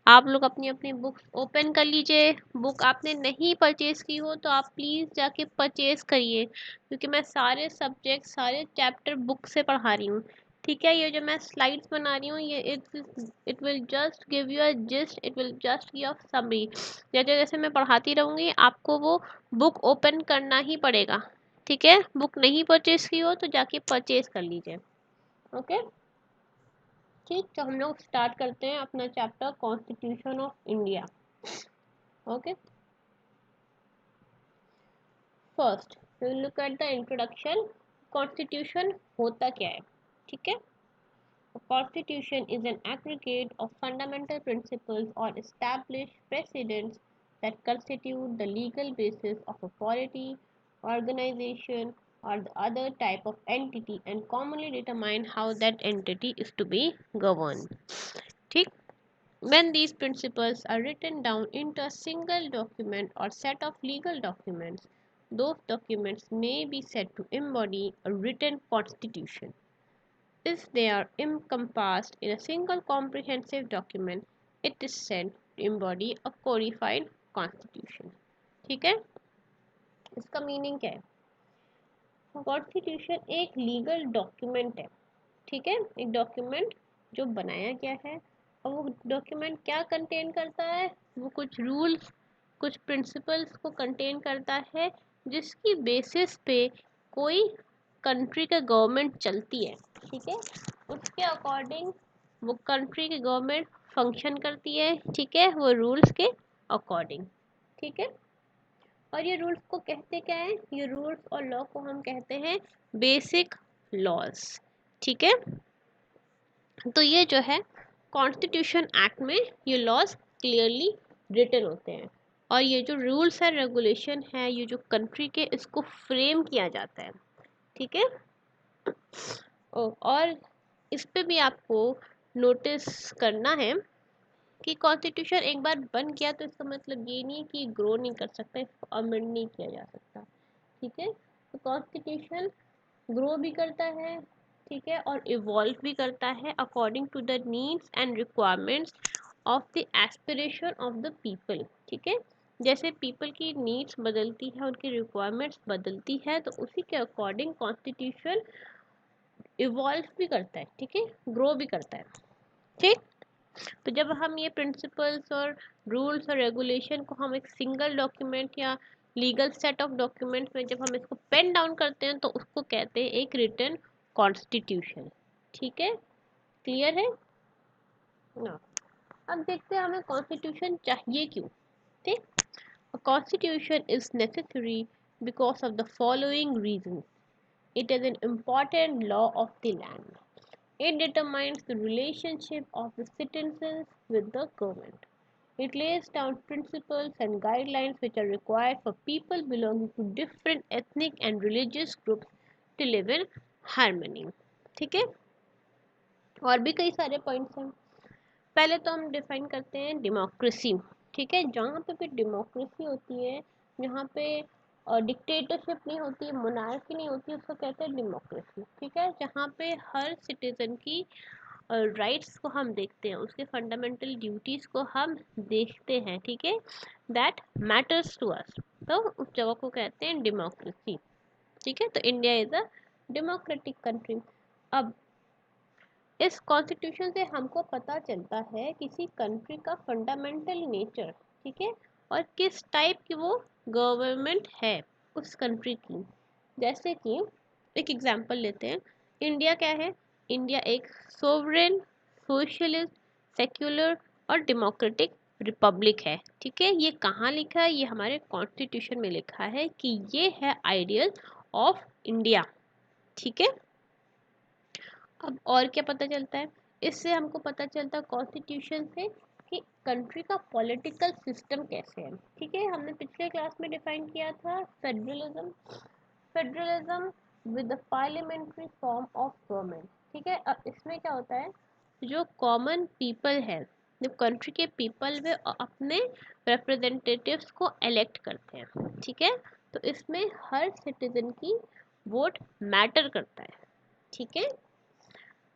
आप लोग अपनी अपनी बुक्स ओपन कर लीजिए। बुक आपने नहीं परचेज़ की हो तो आप प्लीज़ जाके परचेज़ करिए, क्योंकि मैं सारे सब्जेक्ट सारे चैप्टर बुक से पढ़ा रही हूँ। ठीक है, ये जो मैं स्लाइड्स बना रही हूँ ये it will just give you a gist, it will just give a summary. जैसे जैसे मैं पढ़ाती रहूँगी आपको वो बुक ओपन करना ही पड़ेगा। ठीक है, बुक नहीं परचेज़ की हो तो जाके परचेज़ कर लीजिए। ओके, ठीक, तो हम लोग स्टार्ट करते हैं अपना chapter constitution of India. Okay, first we will look at the introduction. Constitution होता क्या है? ठीक है, constitution is an aggregate of fundamental principles और established precedents that constitute the legal basis of a polity, organization, or the other type of entity and commonly determine how that entity is to be governed. ठीक, when these principles are written down into a single document or set of legal documents, those documents may be said to embody a written constitution. If they are encompassed in a single comprehensive document, it is said to embody a codified constitution. ठीक है, इसका meaning क्या है? Constitution एक legal document है। ठीक है, एक डॉक्यूमेंट जो बनाया गया है, और वो डॉक्यूमेंट क्या कंटेन करता है? वो कुछ रूल्स कुछ प्रिंसिपल्स को कंटेन करता है जिसकी बेसिस पे कोई कंट्री का गवर्नमेंट चलती है। ठीक है, उसके अकॉर्डिंग वो कंट्री की गवर्नमेंट फंक्शन करती है। ठीक है, वो रूल्स के अकॉर्डिंग। ठीक है, और ये रूल्स को कहते क्या है? ये रूल्स और लॉ को हम कहते हैं बेसिक लॉज। ठीक है, तो ये जो है कॉन्स्टिट्यूशन एक्ट में ये लॉज क्लियरली रिटन होते हैं, और ये जो रूल्स है रेगुलेशन है ये जो कंट्री के इसको फ्रेम किया जाता है। ठीक है, और इस पे भी आपको नोटिस करना है कि कॉन्स्टिट्यूशन एक बार बन गया तो इसका मतलब ये नहीं है कि ग्रो नहीं कर सकता, इसको अमेंड नहीं किया जा सकता। ठीक है, तो कॉन्स्टिट्यूशन ग्रो भी करता है। ठीक है, और इवॉल्व भी करता है according to the needs and requirements of the aspiration of the people. ठीक है, जैसे पीपल की नीड्स बदलती है, उनकी रिक्वायरमेंट्स बदलती है, तो उसी के अकॉर्डिंग कॉन्स्टिट्यूशन इवॉल्व भी करता है। ठीक है, ग्रो भी करता है। ठीक, तो जब हम ये प्रिंसिपल्स और रूल्स और रेगुलेशन को हम एक सिंगल डॉक्यूमेंट या लीगल सेट ऑफ डॉक्यूमेंट्स में जब हम इसको पेन डाउन करते हैं तो उसको कहते हैं एक रिटन कॉन्स्टिट्यूशन। ठीक है, क्लियर है ना? अब देखते हैं हमें कॉन्स्टिट्यूशन चाहिए क्यों। ठीक, constitution is necessary because of the following reason. It is an important law of the land. It determines the relationship of the citizens with the government. It lays down principles and guidelines which are required for people belonging to different ethnic and religious groups to live in harmony. ठीक है, और भी कई सारे points हैं। पहले तो हम डिफाइन करते हैं डेमोक्रेसी। ठीक है, जहाँ पे भी डेमोक्रेसी होती है, जहाँ पे डिक्टेटरशिप नहीं होती, मोनार्की नहीं होती, उसको कहते हैं डेमोक्रेसी। ठीक है, जहाँ पे हर सिटीजन की राइट्स को हम देखते हैं, उसके फंडामेंटल ड्यूटीज़ को हम देखते हैं। ठीक है, दैट मैटर्स टू अस, तो उस जगह को कहते हैं डेमोक्रेसी। ठीक है, तो India is a democratic country. अब इस कॉन्स्टिट्यूशन से हमको पता चलता है किसी कंट्री का फंडामेंटल नेचर। ठीक है, और किस टाइप की वो गवर्नमेंट है उस कंट्री की। जैसे कि एक एग्जांपल लेते हैं, इंडिया क्या है? इंडिया एक सोवरेन, सोशलिस्ट, सेक्युलर और डेमोक्रेटिक रिपब्लिक है। ठीक है, ये कहाँ लिखा है? ये हमारे कॉन्स्टिट्यूशन में लिखा है कि ये है आइडियल ऑफ इंडिया। ठीक है, अब और क्या पता चलता है? इससे हमको पता चलता है कॉन्स्टिट्यूशन से कि कंट्री का पॉलिटिकल सिस्टम कैसे है। ठीक है, हमने पिछले क्लास में डिफाइन किया था federalism. Federalism with the parliamentary form of government. ठीक है, अब इसमें क्या होता है? जो कॉमन पीपल है, जो कंट्री के पीपल वे अपने रिप्रेजेंटेटिव्स को इलेक्ट करते हैं। ठीक है, तो इसमें हर सिटीजन की वोट मैटर करता है। ठीक है,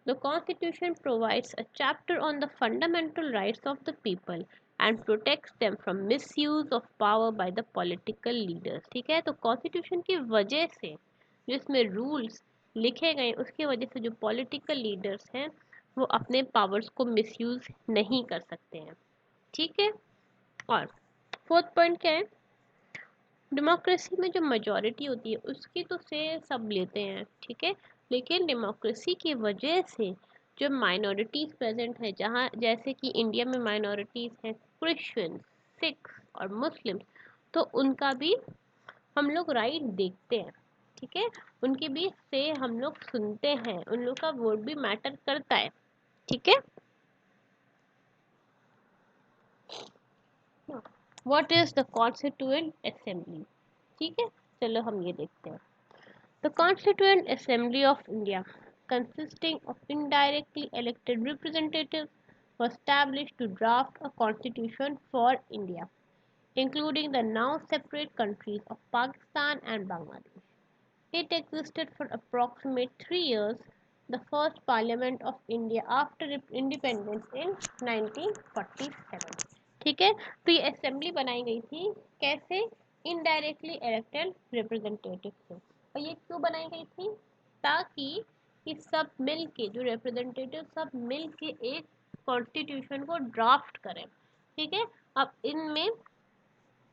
The Constitution provides a chapter on the fundamental rights of the people and protects them from misuse of power by the political leaders. ठीक है, तो कॉन्स्टिट्यूशन की वजह से जो इसमें रूल्स लिखे गए उसकी वजह से जो पॉलिटिकल लीडर्स हैं वो अपने पावर्स को मिसयूज नहीं कर सकते हैं. ठीक है. और फोर्थ पॉइंट क्या है, डेमोक्रेसी में जो मेजॉरिटी होती है उसकी तो से सब लेते हैं. ठीक है, लेकिन डेमोक्रेसी की वजह से जो माइनॉरिटीज़ प्रेजेंट है, जहाँ जैसे कि इंडिया में माइनॉरिटीज़ हैं क्रिश्चियन, सिख और मुस्लिम, तो उनका भी हम लोग राइट देखते हैं. ठीक है, उनके भी से हम लोग सुनते हैं, उन लोग का वोट भी मैटर करता है. ठीक है. What is the constituent assembly. ठीक है, चलो हम ये देखते हैं. The Constituent Assembly of India, consisting of indirectly elected representatives, was established to draft a constitution for India, including the now separate countries of Pakistan and Bangladesh. It existed for approximately 3 years, the first parliament of India after independence in 1947. ठीक है, तो ये assembly बनाई गई थी कैसे, indirectly elected representative से. और ये क्यों बनाई गई थी, ताकि ये सब मिल के जो रिप्रेजेंटेटिव सब मिल के एक कॉन्स्टिट्यूशन को ड्राफ्ट करें. ठीक है, अब इनमें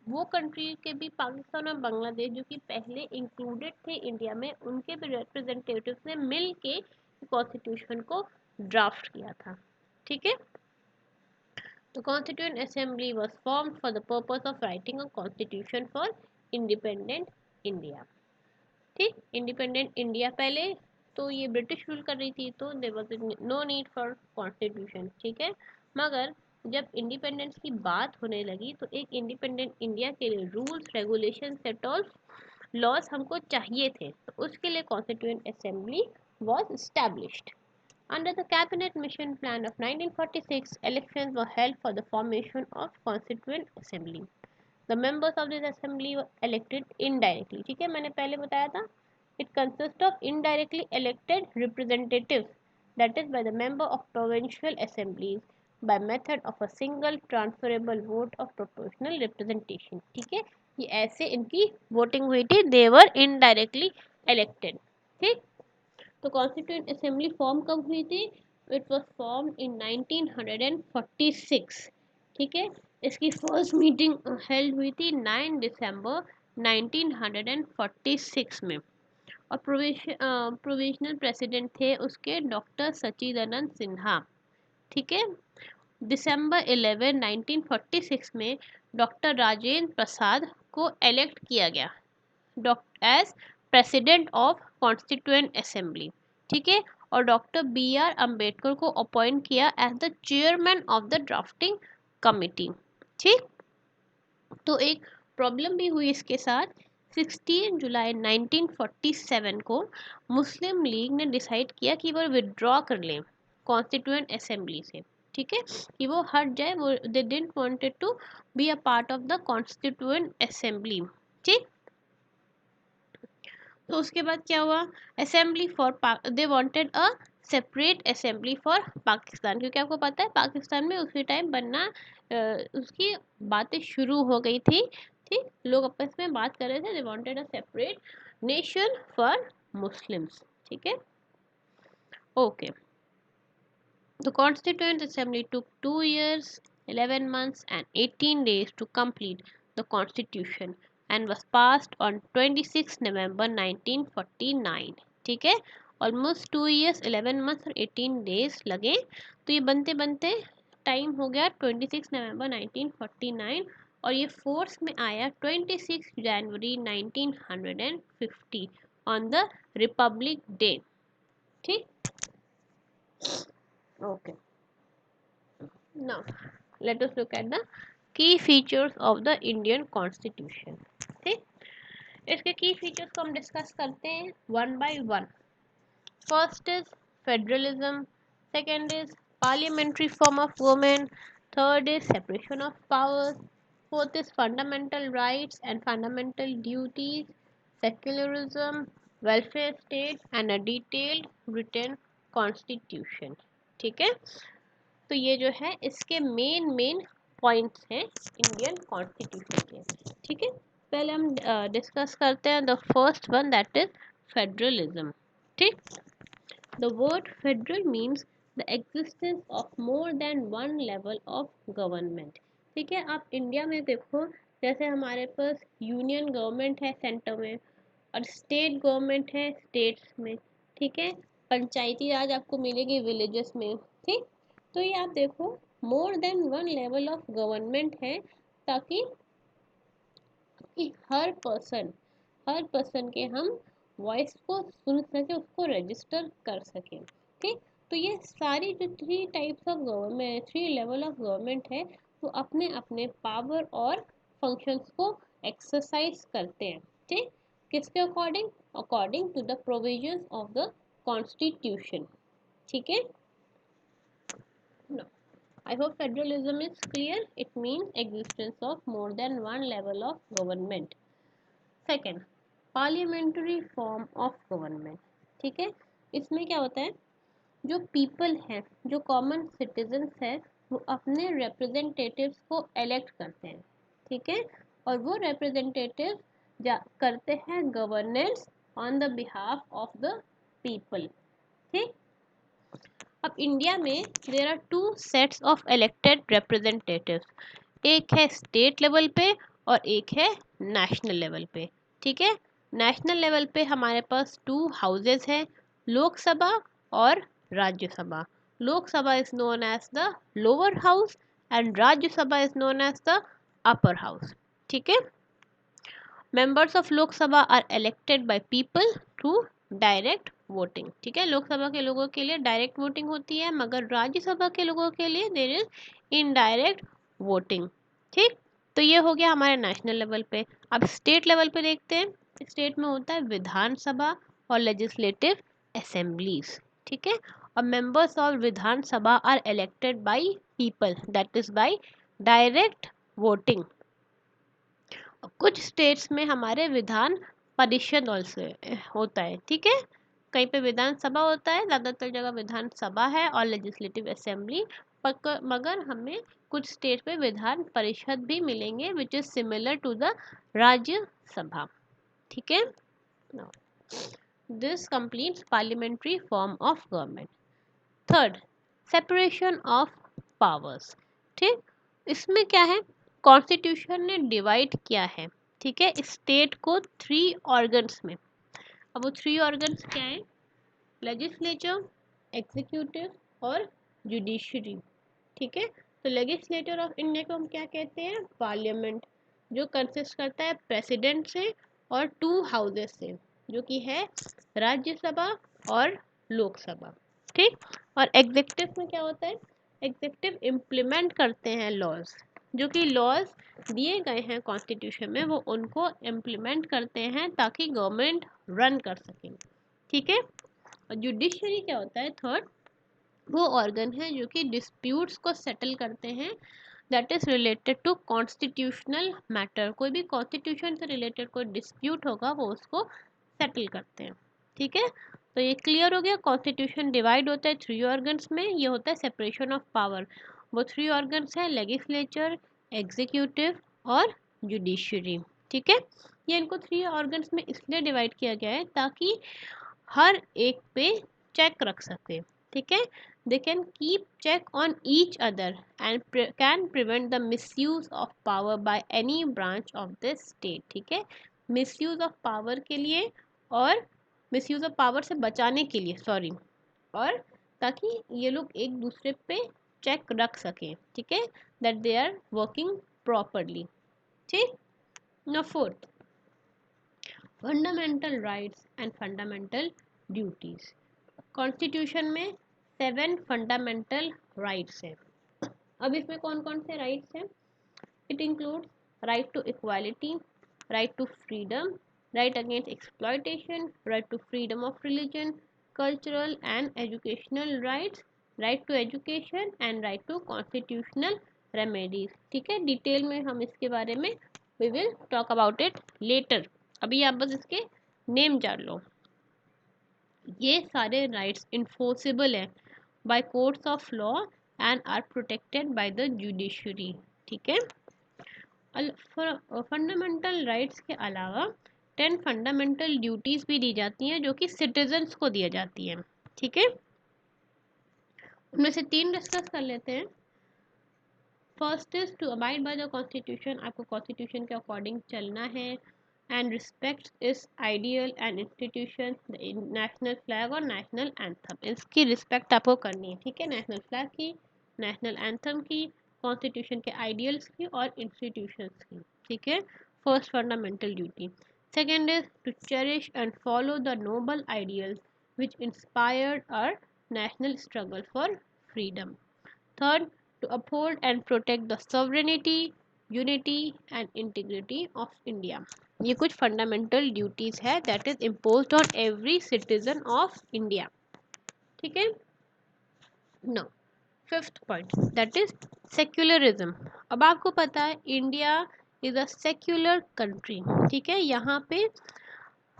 वो कंट्री के भी, पाकिस्तान और बांग्लादेश जो कि पहले इंक्लूडेड थे इंडिया में, उनके भी रिप्रेजेंटेटिव्स ने मिल के कॉन्स्टिट्यूशन को ड्राफ्ट किया था. ठीक है. The Constituent Assembly was formed for the purpose of writing a constitution for independent India. ठीक, इंडिपेंडेंट इंडिया पहले तो ये ब्रिटिश रूल कर रही थी, तो there was no need for constitution. ठीक है, मगर जब इंडिपेंडेंस की बात होने लगी तो एक इंडिपेंडेंट इंडिया के लिए rules, regulation, set all laws हमको चाहिए थे, तो उसके लिए constituent assembly was established. Under the Cabinet Mission Plan of 1946, elections were held for the formation of Constituent Assembly. The members of this assembly were elected indirectly. ठीक है, मैंने पहले बताया था. It consists of indirectly elected representatives, that is by the member of provincial assemblies by method of a single transferable vote of proportional representation. ठीक है, ये ऐसे इनकी वोटिंग हुई थी. They were indirectly elected. ठीक, तो कॉन्स्टिट्यूएंट असेंबली फॉर्म कब हुई थी, इट वॉज फॉर्म इन 1946. ठीक है, इसकी फर्स्ट मीटिंग हेल्ड हुई थी 9 दिसंबर 1946 में. और प्रोविजनल प्रेसिडेंट थे उसके डॉक्टर सचिदानंद सिन्हा. ठीक है, दिसंबर 11 1946 में डॉक्टर राजेंद्र प्रसाद को इलेक्ट किया गया as president of constituent assembly. ठीक है, और डॉक्टर बी आर अम्बेडकर को अपॉइंट किया as the chairman of the drafting committee. ठीक, तो एक प्रॉब्लम भी हुई इसके साथ. 16 जुलाई 1947 को मुस्लिम लीग ने डिसाइड किया कि वो विड्रॉ कर लें कॉन्स्टिट्यूएंट असेंबली से. ठीक है, कि वो हट जाए, वो they didn't wanted to be a part of the constituent assembly. ठीक, तो उसके बाद क्या हुआ, assembly for they wanted a separate assembly for Pakistan, क्योंकि आपको पता है पाकिस्तान में उसी टाइम बनना उसकी बातें शुरू हो गई थी. ठीक, लोग आपस में बात कर रहे थे, दे wanted a separate nation for Muslims. ठीक है, okay. The Constituent Assembly took 2 years, 11 months, and 18 days to complete the Constitution and was passed on 26 November 1949. ठीक है, ऑलमोस्ट 2 years 11 months और 18 days लगे, तो ये बनते बनते टाइम हो गया 26 नवंबर 1949, और ये फोर्स में आया 26 जनवरी 1950 ऑन द रिपब्लिक डे. ठीक, okay. Now, let us look at the key features of the Indian Constitution. ठीक, इसके की फीचर्स को हम डिस्कस करते हैं one by one. First is federalism, second is parliamentary form of government, third is separation of powers, fourth is fundamental rights and fundamental duties, secularism, welfare state, and a detailed written constitution. ठीक है, तो ये जो है इसके main points हैं Indian constitution के। ठीक है, पहले हम डिस्कस करते हैं the first one, that is federalism. ठीक, the word federal means the existence of more than one level of government. ठीक है, आप इंडिया में देखो, जैसे हमारे पास यूनियन गवर्नमेंट है सेंटर में, और स्टेट गवर्नमेंट है स्टेट्स में। ठीक है, पंचायती राज आपको मिलेगी विलेजेस में। ठीक, तो ये आप देखो more than one level of government है, ताकि हर पर्सन के हम वॉइस को सुन सके, उसको रजिस्टर कर सके। ठीक, तो ये सारी जो three types of government, three level of government है, वो अपने अपने पावर और फंक्शंस को एक्सरसाइज करते हैं। ठीक, किसके according? According to the provisions of the constitution. ठीक है, I hope federalism is clear. It means existence of more than one level of government. Second, parliamentary form of government. ठीक है, इसमें क्या होता है, जो पीपल है, जो कॉमन सिटीजन्स है, वो अपने रिप्रेजेंटेटिव्स को इलेक्ट करते हैं। ठीक है, और वो रिप्रेजेंटेटिव करते हैं governance on the behalf of the people. ठीक, अब इंडिया में there are two sets of elected representatives, एक है स्टेट लेवल पे और एक है नेशनल लेवल पे। ठीक है, नेशनल लेवल पे हमारे पास टू हाउसेस हैं, लोकसभा और Rajya Sabha. Lok Sabha is known as the lower house and Rajya Sabha is known as the upper house. ठीक है, members of Lok Sabha are elected by people through direct voting. ठीक है, लोकसभा के लोगों के लिए डायरेक्ट वोटिंग होती है, मगर राज्यसभा के लोगों के लिए देर इज इनडायरेक्ट वोटिंग। ठीक, तो ये हो गया हमारे नेशनल लेवल पे। अब स्टेट लेवल पे देखते हैं, स्टेट में होता है विधानसभा और लेजिस्लेटिव असेंबलीज। ठीक है, और members of Vidhan Sabha are elected by people, that is by direct voting. कुछ स्टेट्स में हमारे विधान परिषद ऑल्सो होता है। ठीक है, कहीं पे विधानसभा होता है, ज़्यादातर जगह विधानसभा है और लेजिस्लेटिव असेंबली, मगर हमें कुछ स्टेट पे विधान परिषद भी मिलेंगे, which is similar to the Rajya Sabha. ठीक है, this completes parliamentary form of government. Third, separation of powers. ठीक, इसमें क्या है, कॉन्स्टिट्यूशन ने डिवाइड किया है। ठीक है, स्टेट को थ्री ऑर्गन्स में। अब वो थ्री ऑर्गन्स क्या है, लेजिस्लेचर, एग्जीक्यूटिव और जुडिशरी। ठीक है, तो लेजिस्लेचर ऑफ इंडिया को हम क्या कहते हैं, पार्लियामेंट, जो कंसिस्ट करता है प्रेसिडेंट से और टू हाउसेस से, जो कि है राज्यसभा और लोकसभा। ठीक, और एग्जीक्यूटिव में क्या होता है, एग्जीक्यूटिव इम्प्लीमेंट करते हैं लॉज, जो कि लॉज दिए गए हैं कॉन्स्टिट्यूशन में, वो उनको इम्प्लीमेंट करते हैं ताकि गवर्नमेंट रन कर सके। ठीक है, और जुडिशरी क्या होता है, थर्ड, वो ऑर्गन है जो कि डिस्प्यूट्स को सेटल करते हैं, that is related to constitutional matter. कोई भी कॉन्स्टिट्यूशन से रिलेटेड कोई डिस्प्यूट होगा वो उसको सेटल करते हैं। ठीक है, तो ये क्लियर हो गया, कॉन्स्टिट्यूशन डिवाइड होता है थ्री ऑर्गन्स में, ये होता है सेपरेशन ऑफ पावर। वो थ्री ऑर्गन्स है लेजिस्लेचर, एग्जीक्यूटिव और जुडिशरी। ठीक है, ये इनको थ्री ऑर्गन्स में इसलिए डिवाइड किया गया है ताकि हर एक पे चेक रख सके। ठीक है, they can keep check on each other and can prevent the misuse of power by any branch of the state। ठीक है, misuse of power के लिए और misuse of power से बचाने के लिए, सॉरी, और ताकि ये लोग एक दूसरे पे चेक रख सकें। ठीक है, that they are working properly। ठीक, now fourth, fundamental rights and fundamental duties. Constitution में 7 फंडामेंटल राइट्स हैं। अब इसमें कौन कौन से राइट्स हैं, it includes right to equality, right to freedom, right against exploitation, right to freedom of religion, cultural and educational rights, right to education and right to constitutional remedies. ठीक है, detail में हम इसके बारे में we will talk about it later, अभी आप बस इसके नेम जान लो। ये सारे राइट्स इन्फोर्सेबल हैं by courts of law and are protected by the judiciary. ठीक है। फंडामेंटल राइट्स के अलावा 10 फंडामेंटल ड्यूटीज भी दी जाती हैं जो कि सिटीजन्स को दी जाती हैं। ठीक है। उनमें से 3 डिस्कस कर लेते हैं। First is to abide by the constitution, आपको कॉन्स्टिट्यूशन के अकॉर्डिंग चलना है, and respect its ideal and institution, national flag और नेशनल एंथम, इसकी रिस्पेक्ट आपको करनी है। ठीक है। नेशनल फ्लैग की, नेशनल एंथम की, कॉन्स्टिट्यूशन के आइडियल्स की और इंस्टीट्यूशंस की। ठीक है। First fundamental duty. Second is to cherish and follow the noble ideals which inspired our national struggle for freedom. Third, to uphold and protect the sovereignty, unity and integrity of India. ये कुछ fundamental duties है that is imposed on every citizen of India. ठीक है। No, fifth point that is secularism. अब आपको पता है India is a secular country. ठीक है। यहाँ पे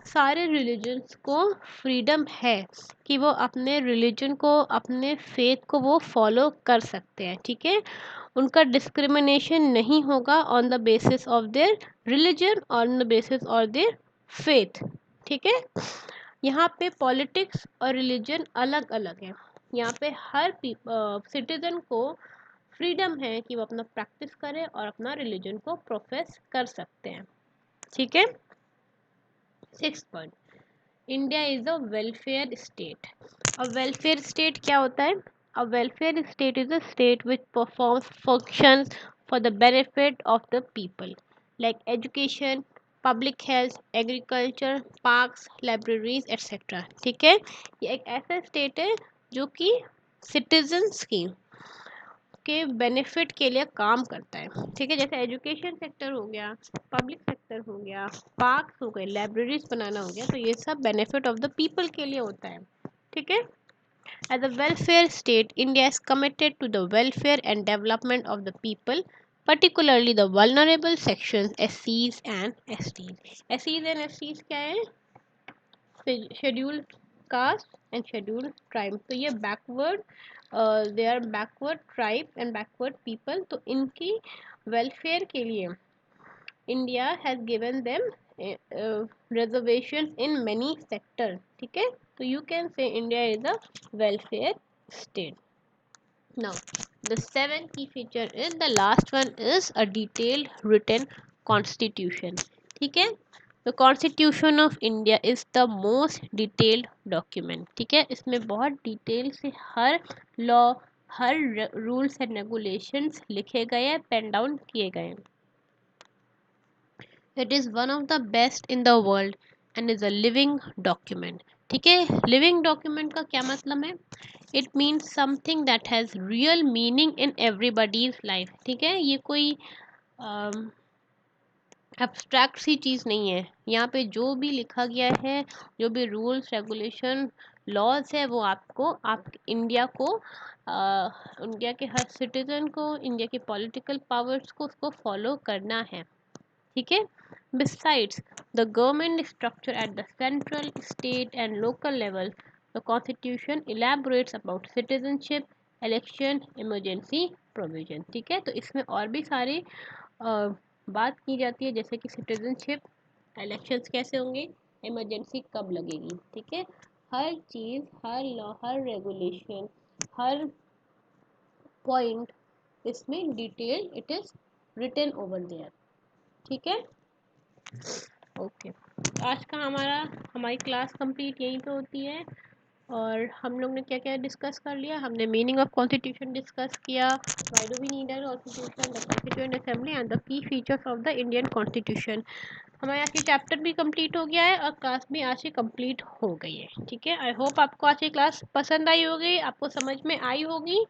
सारे रिलीजन्स को फ्रीडम है कि वो अपने रिलीजन को, अपने फेथ को वो फॉलो कर सकते हैं। ठीक है। उनका डिस्क्रिमिनेशन नहीं होगा on the basis of their religion, on the basis of their faith. ठीक है। यहाँ पे पॉलिटिक्स और रिलीजन अलग अलग है। यहाँ पे हर सिटीजन को फ्रीडम है कि वो अपना प्रैक्टिस करे और अपना रिलीजन को प्रोफेस कर सकते हैं। ठीक है। Sixth point, India is a welfare state. अब वेलफेयर स्टेट क्या होता है? अ welfare state is a state which performs functions for the benefit of the people like education, public health, agriculture, parks, libraries etcetera. ठीक है। ये एक ऐसा state है जो कि सिटीजन्स की के बेनिफिट के लिए काम करता है। ठीक है। जैसे एजुकेशन सेक्टर हो गया, पब्लिक सेक्टर हो गया, पार्क्स हो गए, लाइब्रेरीज बनाना हो गया, तो ये सब बेनिफिट ऑफ द पीपल के लिए होता है। ठीक है। As a welfare state, India is committed to the welfare and development of the people, particularly the vulnerable sections SCs and STs। SCs and STs क्या है? Scheduled caste and scheduled tribe. तो ये backward, they are backward tribe and backward people, तो इनकी welfare के लिए India has given them reservation in many sector. ठीक है। तो you can say India is a welfare state. Now, the seventh key feature is the last one is a detailed written constitution। ठीक है। The Constitution of India is the most detailed document। ठीक है। इसमें बहुत detail से हर law, हर rules and regulations लिखे गए हैं, पेन डाउन किए गए हैं। It is one of the best in the world and is a living document। ठीक है। लिविंग डॉक्यूमेंट का क्या मतलब है? It means something that has real meaning in everybody's life. ठीक है। ये कोई एब्स्ट्रैक्ट सी चीज़ नहीं है। यहाँ पे जो भी लिखा गया है, जो भी रूल्स रेगुलेशन लॉज है, वो आपको, आप इंडिया को, इंडिया के हर सिटीजन को, इंडिया के पॉलिटिकल पावर्स को उसको फॉलो करना है। ठीक है। Besides the government structure at the central, state and local level, the constitution elaborates about citizenship, election, emergency provision। ठीक है। तो इसमें और भी सारी बात की जाती है, जैसे कि सिटीजनशिप, इलेक्शंस कैसे होंगे, इमरजेंसी कब लगेगी। ठीक है। हर चीज़, हर लॉ, हर रेगुलेशन, हर पॉइंट इसमें detail it is written over there. ठीक है। ओके। आज का हमारी क्लास कंप्लीट यहीं पे होती है। और हम लोग ने क्या क्या डिस्कस कर लिया? हमने मीनिंग ऑफ कॉन्स्टिट्यूशन डिस्कस किया, why do we need a constitution, the constituent assembly and the key features of the Indian constitution. हमारे आज की चैप्टर भी कंप्लीट हो गया है और क्लास भी आज की कंप्लीट हो गई है। ठीक है। आई होप आपको आज की क्लास पसंद आई होगी, आपको समझ में आई होगी।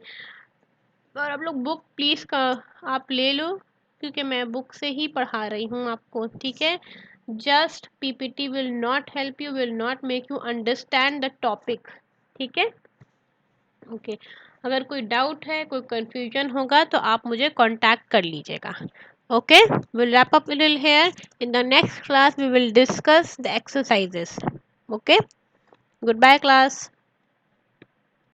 और आप लोग बुक प्लीज़ का आप ले लो, क्योंकि मैं बुक से ही पढ़ा रही हूँ आपको। ठीक है। Just PPT will not help you, will not make you understand the topic. ठीक है। ओके। अगर कोई डाउट है, कोई कंफ्यूजन होगा तो आप मुझे कांटेक्ट कर लीजिएगा। Okay. Will wrap up little here. In the next class we will discuss the exercises. Okay. Goodbye class.